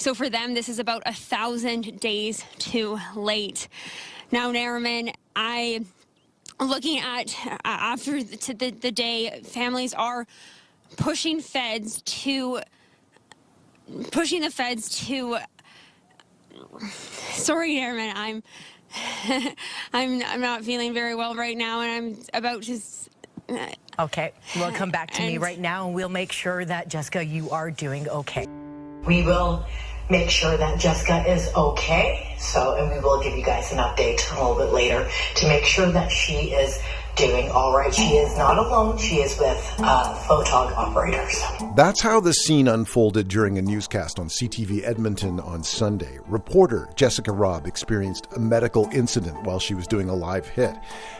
So for them, this is about 1,000 days too late. Now, Nariman, looking at after the day, families are pushing the feds to. Sorry, Nariman, I'm not feeling very well right now, and I'm about to. Okay, well, come back to me right now, and we'll make sure that, Jessica, you are doing okay. We will make sure that Jessica is okay. And we will give you guys an update a little bit later to make sure that she is doing all right. She is not alone. She is with photog operators. That's how the scene unfolded during a newscast on CTV Edmonton on Sunday. Reporter Jessica Robb experienced a medical incident while she was doing a live hit,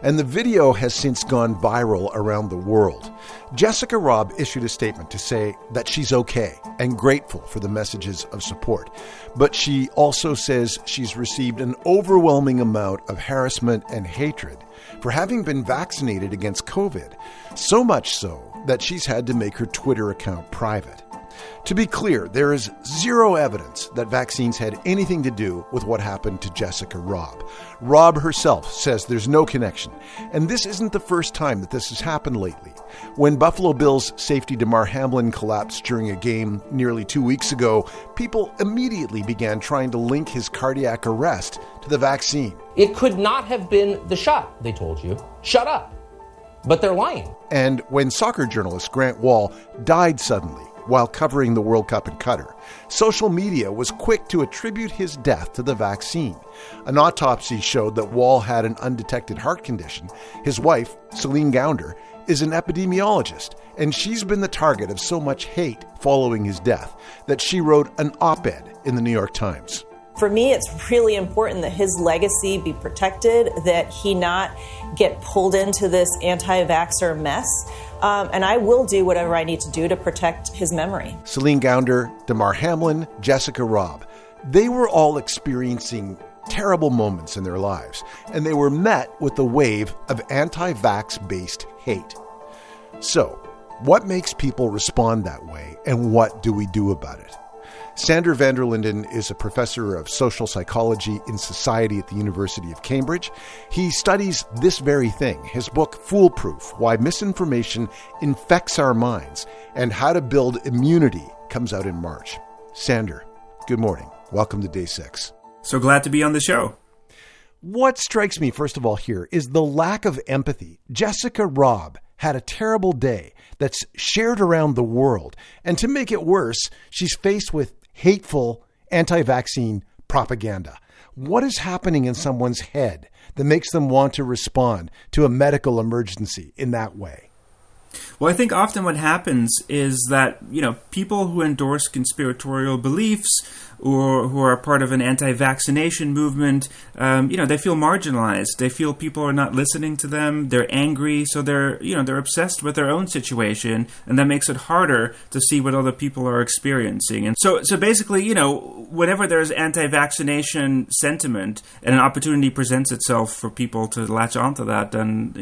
and the video has since gone viral around the world. Jessica Robb issued a statement to say that she's okay and grateful for the messages of support, but she also says she's received an overwhelming amount of harassment and hatred for having been vaccinated against COVID, so much so that she's had to make her Twitter account private. To be clear, there is zero evidence that vaccines had anything to do with what happened to Jessica Robb. Robb herself says there's no connection, and this isn't the first time that this has happened lately. When Buffalo Bills safety Damar Hamlin collapsed during a game nearly 2 weeks ago, people immediately began trying to link his cardiac arrest to the vaccine. It could not have been the shot, they told you. Shut up. But they're lying. And when soccer journalist Grant Wahl died suddenly while covering the World Cup in Qatar, social media was quick to attribute his death to the vaccine. An autopsy showed that Wahl had an undetected heart condition. His wife, Celine Gounder, is an epidemiologist, and she's been the target of so much hate following his death that she wrote an op-ed in the New York Times. For me, it's really important that his legacy be protected, that he not get pulled into this anti-vaxxer mess. And I will do whatever I need to do to protect his memory. Celine Gounder, Damar Hamlin, Jessica Robb, they were all experiencing terrible moments in their lives, and they were met with a wave of anti-vax-based hate. So, what makes people respond that way, and what do we do about it? Sander van der Linden is a professor of social psychology in society at the University of Cambridge. He studies this very thing. His book, Foolproof: Why Misinformation Infects Our Minds and How to Build Immunity, comes out in March. Sander, good morning. Welcome to Day 6. So glad to be on the show. What strikes me, first of all, here is the lack of empathy. Jessica Robb had a terrible day that's shared around the world. And to make it worse, she's faced with hateful anti-vaccine propaganda. What is happening in someone's head that makes them want to respond to a medical emergency in that way? Well, I think often what happens is that, people who endorse conspiratorial beliefs or who are part of an anti-vaccination movement, they feel marginalized. They feel people are not listening to them. They're angry. So they're obsessed with their own situation. And that makes it harder to see what other people are experiencing. And so basically, whenever there's anti-vaccination sentiment and an opportunity presents itself for people to latch onto that, then,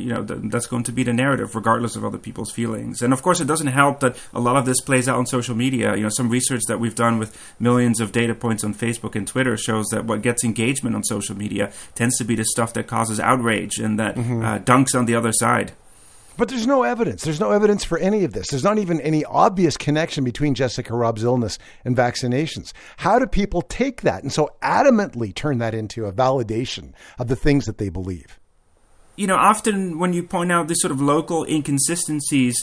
that's going to be the narrative, regardless of other people's feelings. And of course, it doesn't help that a lot of this plays out on social media. Some research that we've done with millions of data points on Facebook and Twitter shows that what gets engagement on social media tends to be the stuff that causes outrage and that dunks on the other side. But there's no evidence. There's no evidence for any of this. There's not even any obvious connection between Jessica Robb's illness and vaccinations. How do people take that and so adamantly turn that into a validation of the things that they believe? Often when you point out these sort of local inconsistencies,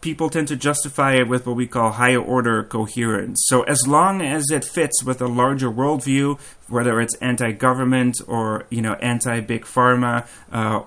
people tend to justify it with what we call higher order coherence. So as long as it fits with a larger worldview, whether it's anti-government or, anti-big pharma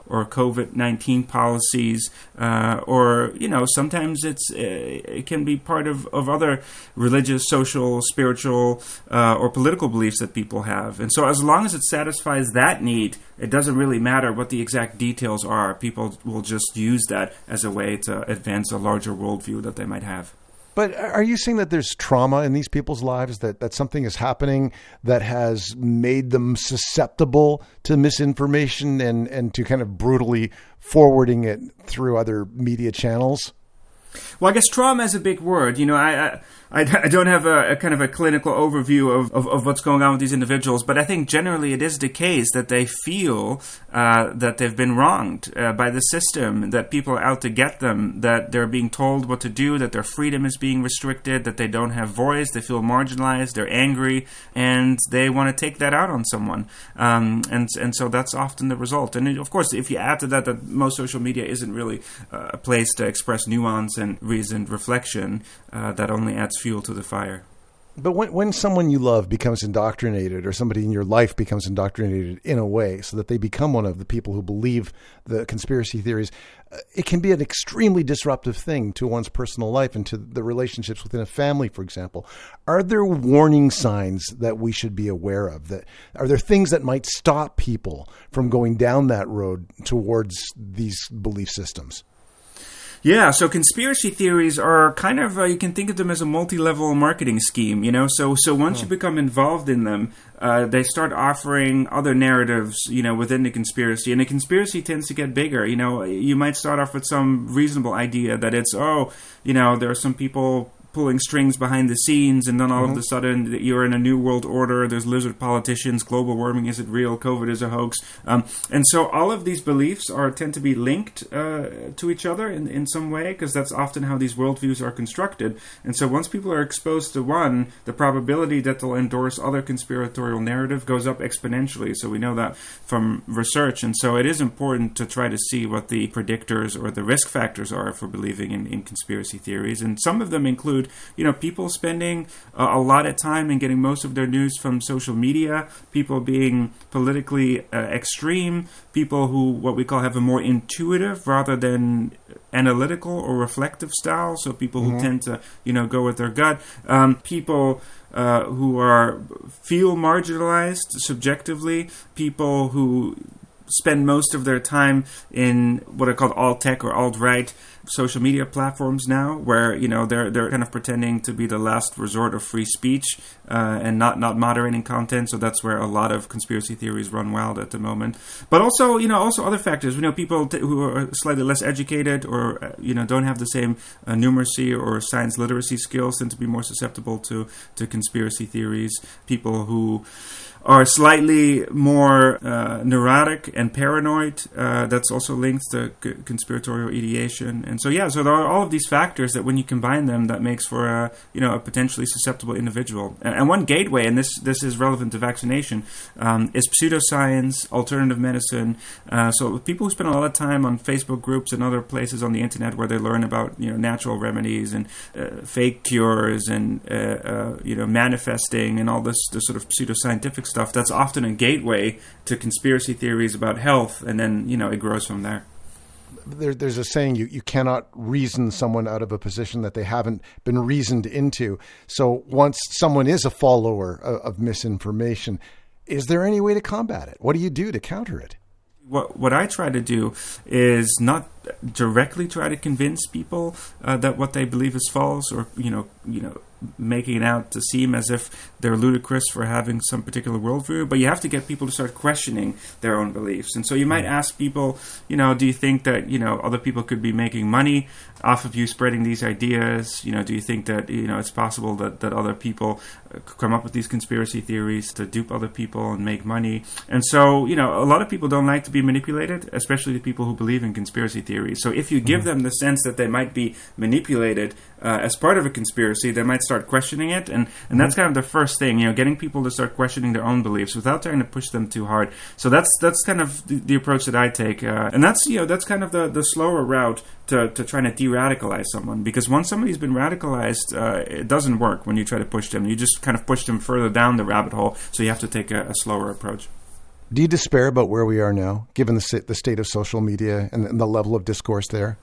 or COVID-19 policies, or, sometimes it can be part of other religious, social, spiritual, or political beliefs that people have. And so as long as it satisfies that need, it doesn't really matter what the exact details are. People will just use that as a way to advance a larger worldview that they might have. But are you saying that there's trauma in these people's lives, that something is happening that has made them susceptible to misinformation and to kind of brutally forwarding it through other media channels? Well, I guess trauma is a big word. You know, I don't have a kind of a clinical overview of what's going on with these individuals, but I think generally it is the case that they feel that they've been wronged by the system, that people are out to get them, that they're being told what to do, that their freedom is being restricted, that they don't have voice, they feel marginalized, they're angry, and they want to take that out on someone. And so that's often the result. And of course, if you add to that most social media isn't really a place to express nuance and reasoned reflection, that only adds fuel to the fire. But when someone you love becomes indoctrinated, or somebody in your life becomes indoctrinated in a way so that they become one of the people who believe the conspiracy theories, it can be an extremely disruptive thing to one's personal life and to the relationships within a family, for example. Are there warning signs that we should be aware of? Are there things that might stop people from going down that road towards these belief systems? Yeah, so conspiracy theories are kind of, you can think of them as a multi-level marketing scheme, you know? So once you become involved in them, they start offering other narratives, you know, within the conspiracy. And the conspiracy tends to get bigger. You know, you might start off with some reasonable idea that it's, you know, there are some people pulling strings behind the scenes, and then all of a sudden you're in a new world order. There's lizard politicians, global warming isn't real, COVID is a hoax, and so all of these beliefs tend to be linked to each other in some way, because that's often how these worldviews are constructed. And so once people are exposed to one, the probability that they'll endorse other conspiratorial narrative goes up exponentially. So we know that from research, and so it is important to try to see what the predictors or the risk factors are for believing in conspiracy theories. And some of them include, you know, people spending a lot of time and getting most of their news from social media, people being politically extreme, people who, what we call, have a more intuitive rather than analytical or reflective style, so people who tend to, you know, go with their gut, people who feel marginalized subjectively, people who spend most of their time in what are called alt-tech or alt-right social media platforms now, where, you know, they're kind of pretending to be the last resort of free speech and not moderating content. So that's where a lot of conspiracy theories run wild at the moment. But also, you know, also other factors. You know, people who are slightly less educated or you know, don't have the same numeracy or science literacy skills tend to be more susceptible to conspiracy theories. People who are slightly more neurotic and paranoid. That's also linked to conspiratorial ideation. And so, yeah, so there are all of these factors that when you combine them, that makes for a potentially susceptible individual. And one gateway, and this is relevant to vaccination, is pseudoscience, alternative medicine. So people who spend a lot of time on Facebook groups and other places on the internet where they learn about, you know, natural remedies and fake cures and manifesting and all this sort of pseudoscientific stuff, that's often a gateway to conspiracy theories about health, and then, you know, it grows from there. There's a saying, you cannot reason someone out of a position that they haven't been reasoned into. So once someone is a follower of misinformation, is there any way to combat it? What do you do to counter it? What I try to do is not directly try to convince people that what they believe is false, or you know making it out to seem as if they're ludicrous for having some particular worldview, but you have to get people to start questioning their own beliefs. And so you might ask people, you know, do you think that, you know, other people could be making money off of you spreading these ideas? You know, do you think that, you know, it's possible that other people come up with these conspiracy theories to dupe other people and make money? And so, you know, a lot of people don't like to be manipulated, especially the people who believe in conspiracy theories. So if you give them the sense that they might be manipulated as part of a conspiracy, they might start questioning it, and that's kind of the first thing, you know, getting people to start questioning their own beliefs without trying to push them too hard. So that's kind of the approach that I take, and that's, you know, that's kind of the slower route to trying to de-radicalize someone, because once somebody's been radicalized, it doesn't work when you try to push them. You just kind of push them further down the rabbit hole, so you have to take a slower approach. Do you despair about where we are now, given the state of social media and the level of discourse there?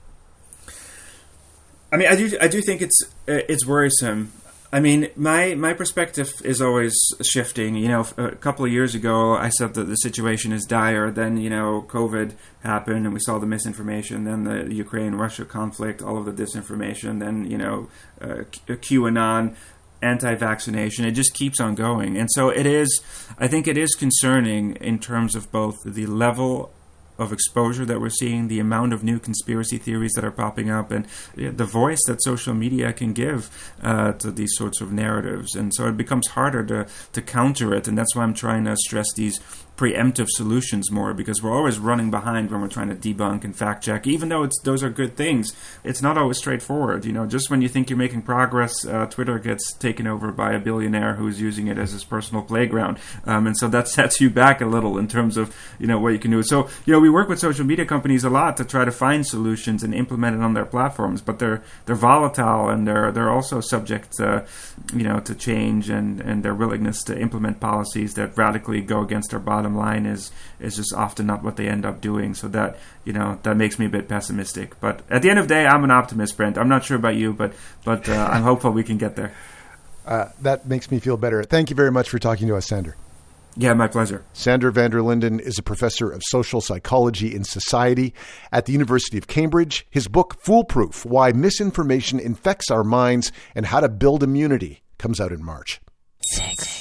I mean, I do think it's worrisome. I mean, my perspective is always shifting. You know, a couple of years ago, I said that the situation is dire. Then, you know, COVID happened, and we saw the misinformation. Then the Ukraine-Russia conflict, all of the disinformation. Then, you know, QAnon, anti-vaccination. It just keeps on going. And so I think it is concerning in terms of both the level of exposure that we're seeing, the amount of new conspiracy theories that are popping up, and the voice that social media can give to these sorts of narratives. And so it becomes harder to counter it, and that's why I'm trying to stress these preemptive solutions more, because we're always running behind when we're trying to debunk and fact check. Even though those are good things, it's not always straightforward. Just when you think you're making progress, Twitter gets taken over by a billionaire who's using it as his personal playground, and so that sets you back a little in terms of what you can do. So we work with social media companies a lot to try to find solutions and implement it on their platforms, but they're volatile, and they're also subject to change, and their willingness to implement policies that radically go against our bottom line is just often not what they end up doing. So that that makes me a bit pessimistic. But at the end of the day, I'm an optimist, Brent. I'm not sure about you, but I'm hopeful we can get there. That makes me feel better. Thank you very much for talking to us, Sander. Yeah, my pleasure. Sander van der Linden is a professor of social psychology and society at the University of Cambridge. His book, Foolproof: Why Misinformation Infects Our Minds and How to Build Immunity, comes out in March. 6